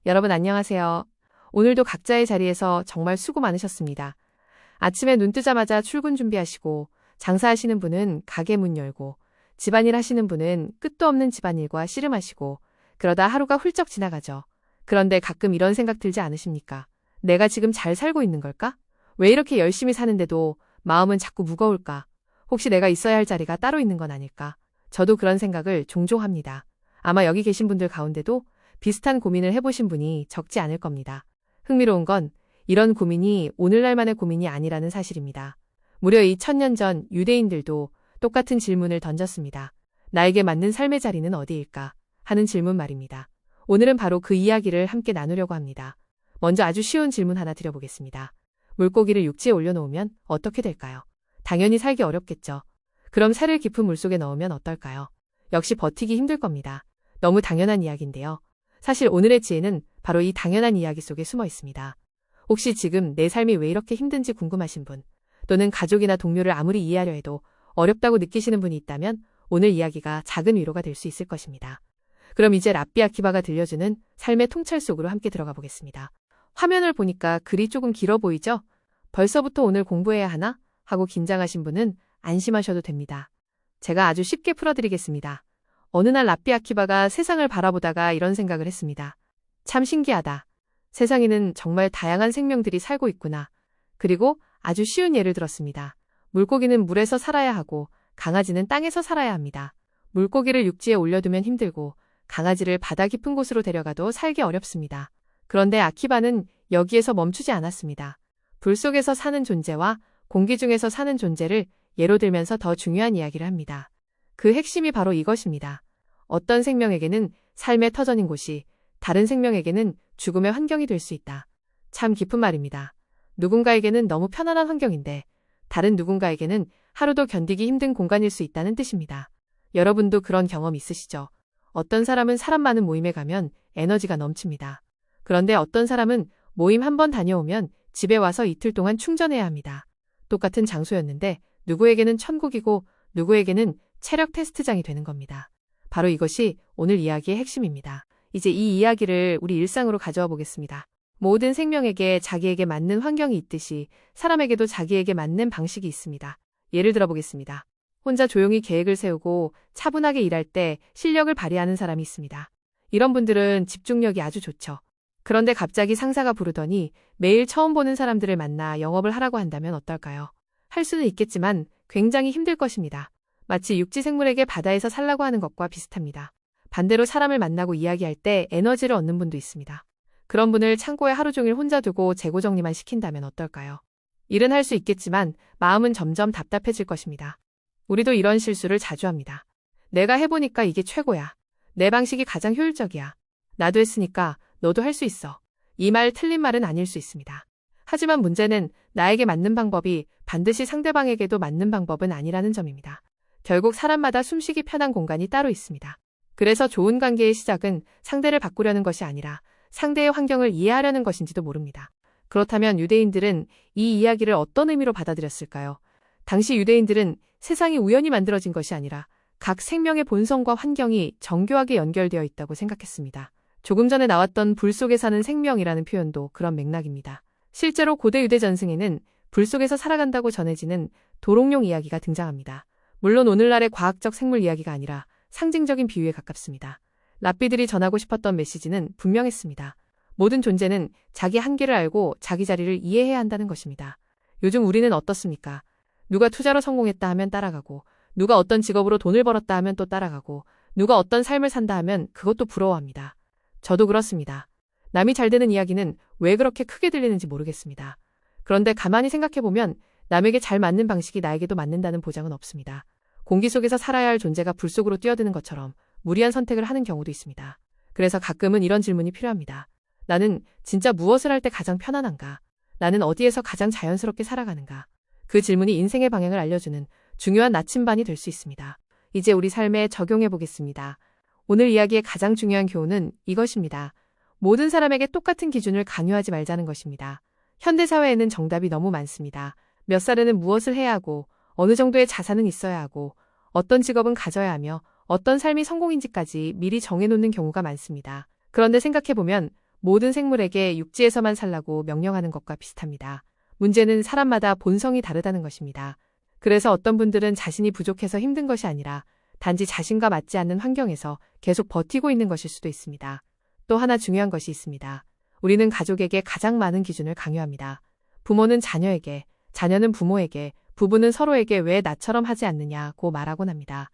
여러분 안녕하세요. 오늘도 각자의 자리에서 정말 수고 많으셨습니다. 아침에 눈 뜨자마자 출근 준비하시고, 장사하시는 분은 가게 문 열고, 집안일 하시는 분은 끝도 없는 집안일과 씨름하시고, 그러다 하루가 훌쩍 지나가죠. 그런데 가끔 이런 생각 들지 않으십니까? 내가 지금 잘 살고 있는 걸까? 왜 이렇게 열심히 사는데도 마음은 자꾸 무거울까? 혹시 내가 있어야 할 자리가 따로 있는 건 아닐까? 저도 그런 생각을 종종 합니다. 아마 여기 계신 분들 가운데도 비슷한 고민을 해보신 분이 적지 않을 겁니다. 흥미로운 건 이런 고민이 오늘날만의 고민이 아니라는 사실입니다. 무려 2000년 전 유대인들도 똑같은 질문을 던졌습니다. 나에게 맞는 삶의 자리는 어디일까? 하는 질문 말입니다. 오늘은 바로 그 이야기를 함께 나누려고 합니다. 먼저 아주 쉬운 질문 하나 드려보겠습니다. 물고기를 육지에 올려놓으면 어떻게 될까요? 당연히 살기 어렵겠죠. 그럼 살을 깊은 물속에 넣으면 어떨까요? 역시 버티기 힘들 겁니다. 너무 당연한 이야기인데요. 사실 오늘의 지혜는 바로 이 당연한 이야기 속에 숨어 있습니다. 혹시 지금 내 삶이 왜 이렇게 힘든지 궁금하신 분, 또는 가족이나 동료를 아무리 이해하려 해도 어렵다고 느끼시는 분이 있다면 오늘 이야기가 작은 위로가 될 수 있을 것입니다. 그럼 이제 랍비 아키바가 들려주는 삶의 통찰 속으로 함께 들어가 보겠습니다. 화면을 보니까 글이 조금 길어 보이죠? 벌써부터 오늘 공부해야 하나? 하고 긴장하신 분은 안심하셔도 됩니다. 제가 아주 쉽게 풀어드리겠습니다. 어느 날 랍비 아키바가 세상을 바라보다가 이런 생각을 했습니다. 참 신기하다. 세상에는 정말 다양한 생명들이 살고 있구나. 그리고 아주 쉬운 예를 들었습니다. 물고기는 물에서 살아야 하고 강아지는 땅에서 살아야 합니다. 물고기를 육지에 올려두면 힘들고 강아지를 바다 깊은 곳으로 데려가도 살기 어렵습니다. 그런데 아키바는 여기에서 멈추지 않았습니다. 불 속에서 사는 존재와 공기 중에서 사는 존재를 예로 들면서 더 중요한 이야기를 합니다. 그 핵심이 바로 이것입니다. 어떤 생명에게는 삶의 터전인 곳이 다른 생명에게는 죽음의 환경이 될 수 있다. 참 깊은 말입니다. 누군가에게는 너무 편안한 환경인데 다른 누군가에게는 하루도 견디기 힘든 공간일 수 있다는 뜻입니다. 여러분도 그런 경험 있으시죠? 어떤 사람은 사람 많은 모임에 가면 에너지가 넘칩니다. 그런데 어떤 사람은 모임 한 번 다녀오면 집에 와서 이틀 동안 충전해야 합니다. 똑같은 장소였는데 누구에게는 천국이고 누구에게는 체력 테스트장이 되는 겁니다. 바로 이것이 오늘 이야기의 핵심입니다. 이제 이 이야기를 우리 일상으로 가져와 보겠습니다. 모든 생명에게 자기에게 맞는 환경이 있듯이 사람에게도 자기에게 맞는 방식이 있습니다. 예를 들어 보겠습니다. 혼자 조용히 계획을 세우고 차분하게 일할 때 실력을 발휘하는 사람이 있습니다. 이런 분들은 집중력이 아주 좋죠. 그런데 갑자기 상사가 부르더니 매일 처음 보는 사람들을 만나 영업을 하라고 한다면 어떨까요? 할 수는 있겠지만 굉장히 힘들 것입니다. 마치 육지 생물에게 바다에서 살라고 하는 것과 비슷합니다. 반대로 사람을 만나고 이야기할 때 에너지를 얻는 분도 있습니다. 그런 분을 창고에 하루 종일 혼자 두고 재고 정리만 시킨다면 어떨까요? 일은 할 수 있겠지만 마음은 점점 답답해질 것입니다. 우리도 이런 실수를 자주 합니다. 내가 해보니까 이게 최고야. 내 방식이 가장 효율적이야. 나도 했으니까 너도 할 수 있어. 이 말 틀린 말은 아닐 수 있습니다. 하지만 문제는 나에게 맞는 방법이 반드시 상대방에게도 맞는 방법은 아니라는 점입니다. 결국 사람마다 숨쉬기 편한 공간이 따로 있습니다. 그래서 좋은 관계의 시작은 상대를 바꾸려는 것이 아니라 상대의 환경을 이해하려는 것인지도 모릅니다. 그렇다면 유대인들은 이 이야기를 어떤 의미로 받아들였을까요? 당시 유대인들은 세상이 우연히 만들어진 것이 아니라 각 생명의 본성과 환경이 정교하게 연결되어 있다고 생각했습니다. 조금 전에 나왔던 불 속에 사는 생명이라는 표현도 그런 맥락입니다. 실제로 고대 유대 전승에는 불 속에서 살아간다고 전해지는 도롱뇽 이야기가 등장합니다. 물론 오늘날의 과학적 생물 이야기가 아니라 상징적인 비유에 가깝습니다. 랍비들이 전하고 싶었던 메시지는 분명했습니다. 모든 존재는 자기 한계를 알고 자기 자리를 이해해야 한다는 것입니다. 요즘 우리는 어떻습니까? 누가 투자로 성공했다 하면 따라가고, 누가 어떤 직업으로 돈을 벌었다 하면 또 따라가고, 누가 어떤 삶을 산다 하면 그것도 부러워합니다. 저도 그렇습니다. 남이 잘 되는 이야기는 왜 그렇게 크게 들리는지 모르겠습니다. 그런데 가만히 생각해보면 남에게 잘 맞는 방식이 나에게도 맞는다는 보장은 없습니다. 공기 속에서 살아야 할 존재가 불 속으로 뛰어드는 것처럼 무리한 선택을 하는 경우도 있습니다. 그래서 가끔은 이런 질문이 필요합니다. 나는 진짜 무엇을 할 때 가장 편안한가? 나는 어디에서 가장 자연스럽게 살아가는가? 그 질문이 인생의 방향을 알려주는 중요한 나침반이 될 수 있습니다. 이제 우리 삶에 적용해 보겠습니다. 오늘 이야기의 가장 중요한 교훈은 이것입니다. 모든 사람에게 똑같은 기준을 강요하지 말자는 것입니다. 현대사회에는 정답이 너무 많습니다. 몇 살에는 무엇을 해야 하고, 어느 정도의 자산은 있어야 하고, 어떤 직업은 가져야 하며, 어떤 삶이 성공인지까지 미리 정해놓는 경우가 많습니다. 그런데 생각해보면 모든 생물에게 육지에서만 살라고 명령하는 것과 비슷합니다. 문제는 사람마다 본성이 다르다는 것입니다. 그래서 어떤 분들은 자신이 부족해서 힘든 것이 아니라 단지 자신과 맞지 않는 환경에서 계속 버티고 있는 것일 수도 있습니다. 또 하나 중요한 것이 있습니다. 우리는 가족에게 가장 많은 기준을 강요합니다. 부모는 자녀에게, 자녀는 부모에게, 부부는 서로에게 왜 나처럼 하지 않느냐고 말하곤 합니다.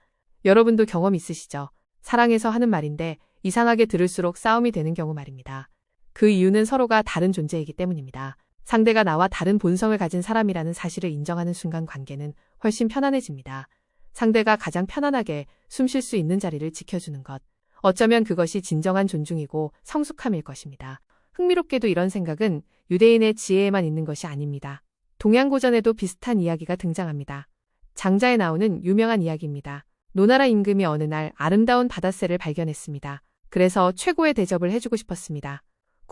여러분도 경험 있으시죠? 사랑해서 하는 말인데 이상하게 들을수록 싸움이 되는 경우 말입니다. 그 이유는 서로가 다른 존재이기 때문입니다. 상대가 나와 다른 본성을 가진 사람이라는 사실을 인정하는 순간 관계는 훨씬 편안해집니다. 상대가 가장 편안하게 숨 쉴 수 있는 자리를 지켜주는 것. 어쩌면 그것이 진정한 존중이고 성숙함일 것입니다. 흥미롭게도 이런 생각은 유대인의 지혜에만 있는 것이 아닙니다. 동양고전에도 비슷한 이야기가 등장합니다. 장자에 나오는 유명한 이야기입니다. 노나라 임금이 어느 날 아름다운 바다새를 발견했습니다. 그래서 최고의 대접을 해주고 싶었습니다.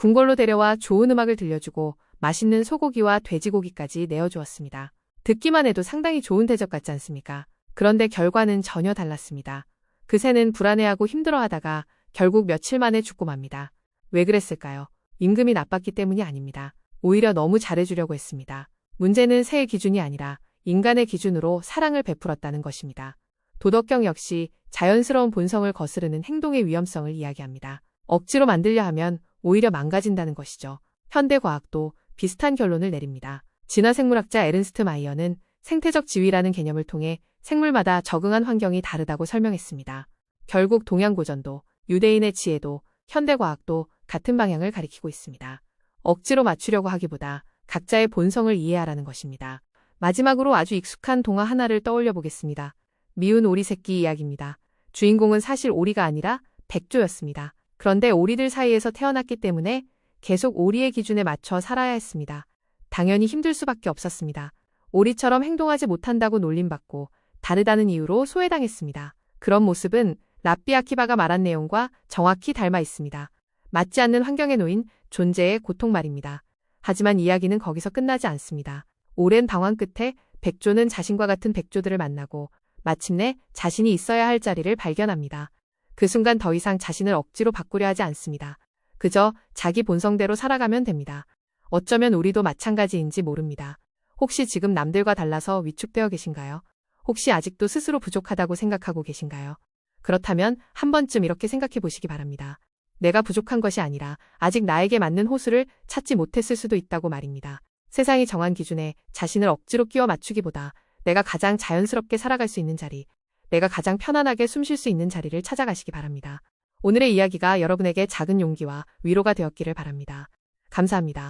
궁궐로 데려와 좋은 음악을 들려주고 맛있는 소고기와 돼지고기까지 내어주었습니다. 듣기만 해도 상당히 좋은 대접 같지 않습니까? 그런데 결과는 전혀 달랐습니다. 그 새는 불안해하고 힘들어하다가 결국 며칠 만에 죽고 맙니다. 왜 그랬을까요? 임금이 나빴기 때문이 아닙니다. 오히려 너무 잘해주려고 했습니다. 문제는 새의 기준이 아니라 인간의 기준으로 사랑을 베풀었다는 것입니다. 도덕경 역시 자연스러운 본성을 거스르는 행동의 위험성을 이야기합니다. 억지로 만들려 하면 오히려 망가진다는 것이죠. 현대과학도 비슷한 결론을 내립니다. 진화생물학자 에른스트 마이어는 생태적 지위라는 개념을 통해 생물마다 적응한 환경이 다르다고 설명했습니다. 결국 동양고전도, 유대인의 지혜도, 현대과학도 같은 방향을 가리키고 있습니다. 억지로 맞추려고 하기보다 각자의 본성을 이해하라는 것입니다. 마지막으로 아주 익숙한 동화 하나를 떠올려 보겠습니다. 미운 오리 새끼 이야기입니다. 주인공은 사실 오리가 아니라 백조였습니다. 그런데 오리들 사이에서 태어났기 때문에 계속 오리의 기준에 맞춰 살아야 했습니다. 당연히 힘들 수밖에 없었습니다. 오리처럼 행동하지 못한다고 놀림받고 다르다는 이유로 소외당했습니다. 그런 모습은 랍비 아키바가 말한 내용과 정확히 닮아 있습니다. 맞지 않는 환경에 놓인 존재의 고통 말입니다. 하지만 이야기는 거기서 끝나지 않습니다. 오랜 방황 끝에 백조는 자신과 같은 백조들을 만나고 마침내 자신이 있어야 할 자리를 발견합니다. 그 순간 더 이상 자신을 억지로 바꾸려 하지 않습니다. 그저 자기 본성대로 살아가면 됩니다. 어쩌면 우리도 마찬가지인지 모릅니다. 혹시 지금 남들과 달라서 위축되어 계신가요? 혹시 아직도 스스로 부족하다고 생각하고 계신가요? 그렇다면 한 번쯤 이렇게 생각해 보시기 바랍니다. 내가 부족한 것이 아니라 아직 나에게 맞는 호수를 찾지 못했을 수도 있다고 말입니다. 세상이 정한 기준에 자신을 억지로 끼워 맞추기보다 내가 가장 자연스럽게 살아갈 수 있는 자리, 내가 가장 편안하게 숨 쉴 수 있는 자리를 찾아가시기 바랍니다. 오늘의 이야기가 여러분에게 작은 용기와 위로가 되었기를 바랍니다. 감사합니다.